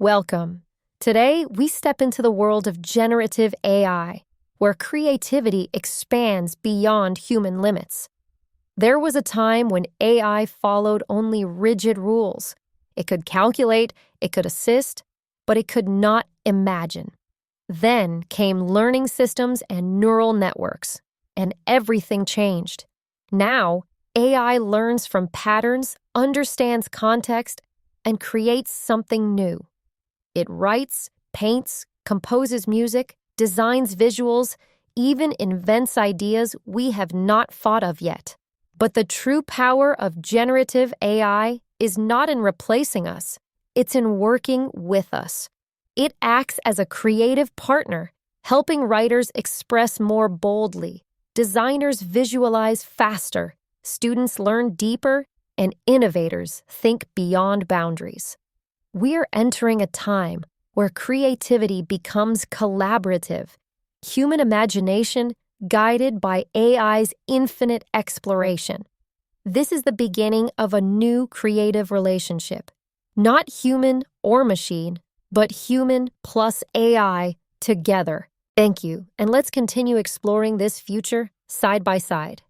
Welcome. Today, we step into the world of generative AI, where creativity expands beyond human limits. There was a time when AI followed only rigid rules. It could calculate, it could assist, but it could not imagine. Then came learning systems and neural networks, and everything changed. Now, AI learns from patterns, understands context, and creates something new. It writes, paints, composes music, designs visuals, even invents ideas we have not thought of yet. But the true power of generative AI is not in replacing us, it's in working with us. It acts as a creative partner, helping writers express more boldly, designers visualize faster, students learn deeper, and innovators think beyond boundaries. We're entering a time where creativity becomes collaborative, human imagination guided by AI's infinite exploration. This is the beginning of a new creative relationship, not human or machine, but human plus AI together. Thank you, and let's continue exploring this future side by side.